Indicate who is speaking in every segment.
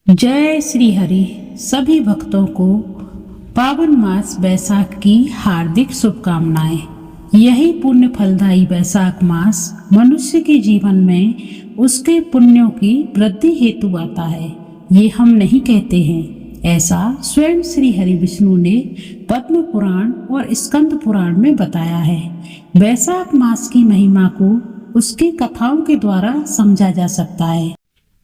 Speaker 1: जय श्री हरि। सभी भक्तों को पावन मास बैसाख की हार्दिक शुभकामनाएं। यही पुण्य फलदायी बैसाख मास मनुष्य के जीवन में उसके पुण्यों की वृद्धि हेतु आता है। ये हम नहीं कहते हैं, ऐसा स्वयं श्री हरि विष्णु ने पद्म पुराण और स्कंद पुराण में बताया है। बैसाख मास की महिमा को उसकी कथाओं के द्वारा समझा जा सकता है।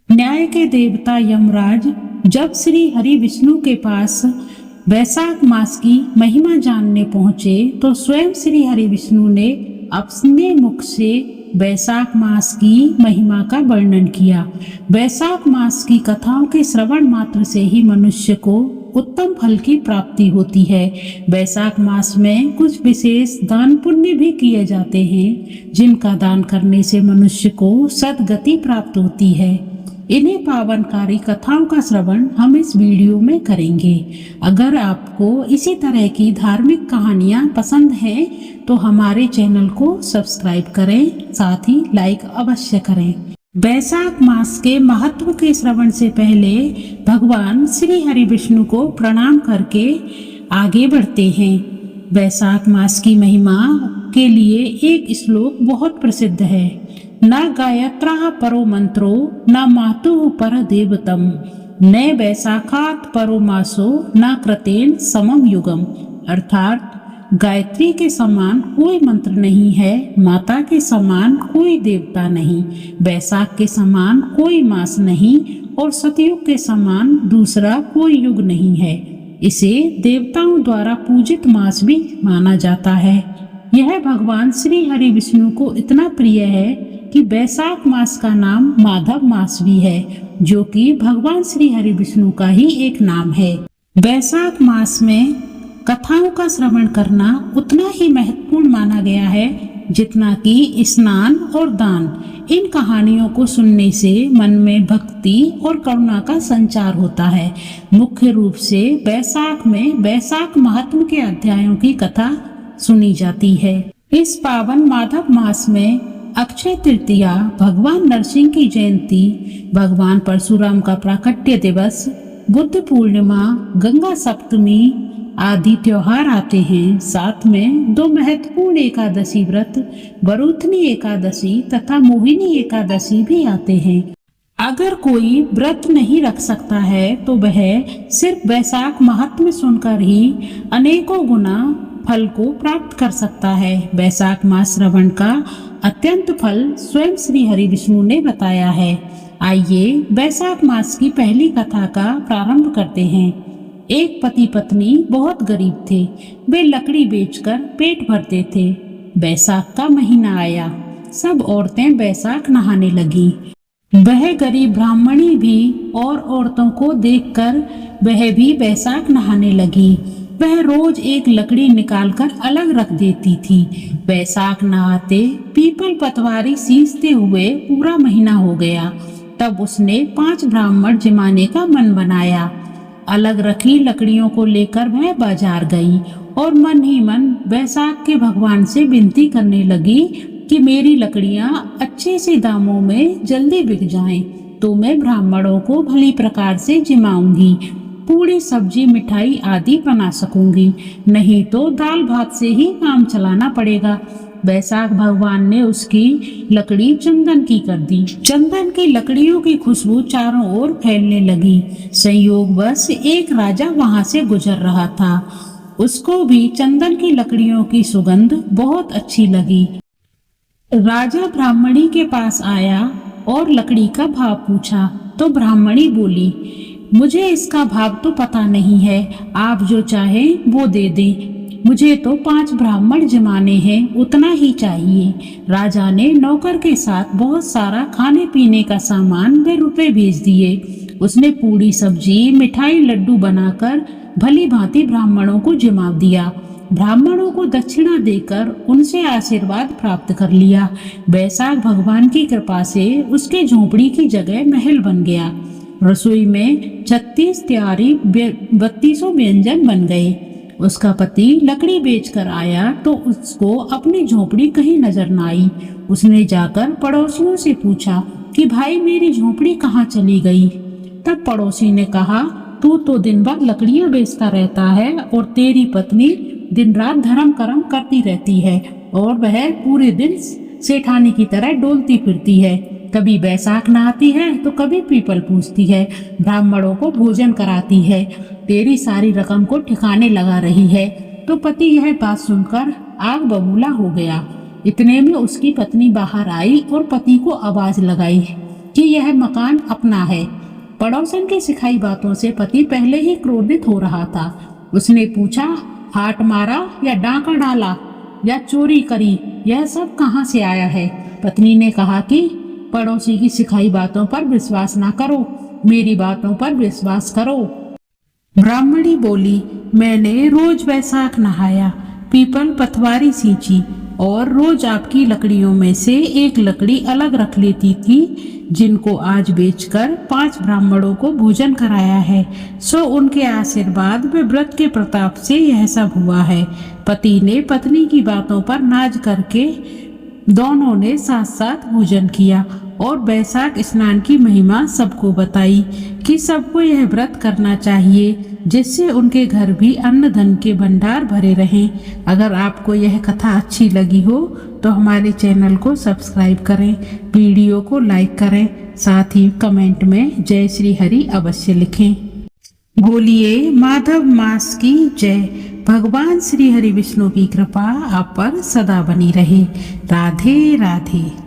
Speaker 1: न्याय के देवता यमराज जब श्री हरि विष्णु के पास बैसाख मास की महिमा जानने पहुंचे तो स्वयं श्री हरि विष्णु ने अपने मुख से बैसाख मास की महिमा का वर्णन किया। बैसाख मास की कथाओं के श्रवण मात्र से ही मनुष्य को उत्तम फल की प्राप्ति होती है। बैसाख मास में कुछ विशेष दान पुण्य भी किए जाते हैं, जिनका दान करने से मनुष्य को सद्गति प्राप्त होती है। इन्हीं पावनकारी कथाओं का श्रवण हम इस वीडियो में करेंगे। अगर आपको इसी तरह की धार्मिक कहानियां पसंद हैं तो हमारे चैनल को सब्सक्राइब करें, साथ ही लाइक अवश्य करें। बैसाख मास के महत्व के श्रवण से पहले भगवान श्री हरि विष्णु को प्रणाम करके आगे बढ़ते हैं। बैसाख मास की महिमा के लिए एक श्लोक बहुत प्रसिद्ध है। न गायत्रा परो मंत्रो न मातु पर देवतम न बैसाखात परो मासो न कृतेन समम युगम। अर्थात गायत्री के समान कोई मंत्र नहीं है, माता के समान कोई देवता नहीं, बैसाख के समान कोई मास नहीं और सतयुग के समान दूसरा कोई युग नहीं है। इसे देवताओं द्वारा पूजित मास भी माना जाता है। यह भगवान श्री हरि विष्णु को इतना प्रिय है कि बैसाख मास का नाम माधव मास भी है, जो कि भगवान श्री हरि विष्णु का ही एक नाम है। बैसाख मास में कथाओं का श्रवण करना उतना ही महत्वपूर्ण माना गया है जितना कि स्नान और दान। इन कहानियों को सुनने से मन में भक्ति और करुणा का संचार होता है। मुख्य रूप से बैसाख में बैसाख महात्म के अध्यायों की कथा सुनी जाती है। इस पावन माधव मास में अक्षय तृतीया, भगवान नरसिंह की जयंती, भगवान परशुराम का प्राकट्य दिवस, बुद्ध पूर्णिमा, गंगा सप्तमी आदि त्योहार आते हैं। साथ में दो महत्वपूर्ण एकादशी व्रत, वरुथनी एकादशी तथा मोहिनी एकादशी भी आते हैं। अगर कोई व्रत नहीं रख सकता है तो वह सिर्फ बैसाख महात्म्य सुनकर ही अनेकों गुना फल को प्राप्त कर सकता है। बैसाख मास श्रवण का अत्यंत फल स्वयं श्री हरि विष्णु ने बताया है। आइए बैसाख मास की पहली कथा का प्रारंभ करते हैं। एक पति पत्नी बहुत गरीब थे। वे लकड़ी बेचकर पेट भरते थे। बैसाख का महीना आया, सब औरतें बैसाख नहाने लगी। वह गरीब ब्राह्मणी भी और औरतों को देखकर वह भी बैसाख नहाने लगी। वह रोज एक लकड़ी निकालकर अलग रख देती थी। बैसाख नहाते पीपल पतवारी सींचते हुए पूरा महीना हो गया। तब उसने 5 ब्राह्मण जिमाने का मन बनाया। अलग रखी लकड़ियों को लेकर वह बाजार गई और मन ही मन बैसाख के भगवान से विनती करने लगी कि मेरी लकड़ियां अच्छे से दामों में जल्दी बिक जाएं, तो मैं ब्राह्मणों को भली प्रकार से जिमाऊंगी, पूरी सब्जी मिठाई आदि बना सकूंगी, नहीं तो दाल भात से ही काम चलाना पड़ेगा। बैसाख भगवान ने उसकी लकड़ी चंदन की कर दी। चंदन की लकड़ियों की खुशबू चारों ओर फैलने लगी। संयोगवश एक राजा वहां से गुजर रहा था। उसको भी चंदन की लकड़ियों की सुगंध बहुत अच्छी लगी। राजा ब्राह्मणी के पास आया और लकड़ी का भाव पूछा तो ब्राह्मणी बोली, मुझे इसका भाव तो पता नहीं है, आप जो चाहें वो दे दें। मुझे तो 5 ब्राह्मण जमाने हैं, उतना ही चाहिए। राजा ने नौकर के साथ बहुत सारा खाने पीने का सामान व रुपए भेज दिए। उसने पूरी सब्जी मिठाई लड्डू बनाकर भली भांति ब्राह्मणों को जिमा दिया। ब्राह्मणों को दक्षिणा देकर उनसे आशीर्वाद प्राप्त कर लिया। बैसाख भगवान की कृपा से उसके झोपड़ी की जगह महल बन गया। रसोई में 36 तैयारी 3200 व्यंजन बन गए। उसका पति लकड़ी बेचकर आया तो उसको अपनी झोपड़ी कहीं नजर न आई। उसने जाकर पड़ोसियों से पूछा कि भाई मेरी झोपड़ी कहाँ चली गई। तब पड़ोसी ने कहा, तू तो दिन भर लकड़ियां बेचता रहता है और तेरी पत्नी दिन रात धर्म कर्म करती रहती है और वह पूरे दिन सेठानी की तरह डोलती फिरती है। कभी बैसाख नहाती है तो कभी पीपल पूजती है, ब्राह्मणों को भोजन कराती है, तेरी सारी रकम को ठिकाने लगा रही है। तो पति यह बात सुनकर आग बबूला हो गया। इतने में उसकी पत्नी बाहर आई और पति को आवाज लगाई कि यह मकान अपना है। पड़ोसन की सिखाई बातों से पति पहले ही क्रोधित हो रहा था। उसने पूछा, हाथ मारा या डांका डाला या चोरी करी, यह सब कहाँ से आया है? पत्नी ने कहा कि पड़ोसी की सिखाई बातों पर विश्वास ना करो, मेरी बातों पर विश्वास करो। ब्राह्मणी बोली, मैंने रोज बैसाख नहाया, पीपल पथवारी सींची और रोज आपकी लकड़ियों में से एक लकड़ी अलग रख लेती थी, जिनको आज बेचकर 5 ब्राह्मणों को भोजन कराया है। सो उनके आशीर्वाद व व्रत के प्रताप से यह सब हुआ है। पति ने पत्नी की बातों पर नाज करके दोनों ने साथ साथ भोजन किया और बैसाख स्नान की महिमा सबको बताई कि सबको यह व्रत करना चाहिए, जिससे उनके घर भी अन्न धन के भंडार भरे रहें। अगर आपको यह कथा अच्छी लगी हो तो हमारे चैनल को सब्सक्राइब करें, वीडियो को लाइक करें, साथ ही कमेंट में जय श्री हरि अवश्य लिखें। बोलिए माधव मास की जय। भगवान श्री हरि विष्णु की कृपा आप पर सदा बनी रहे। राधे राधे।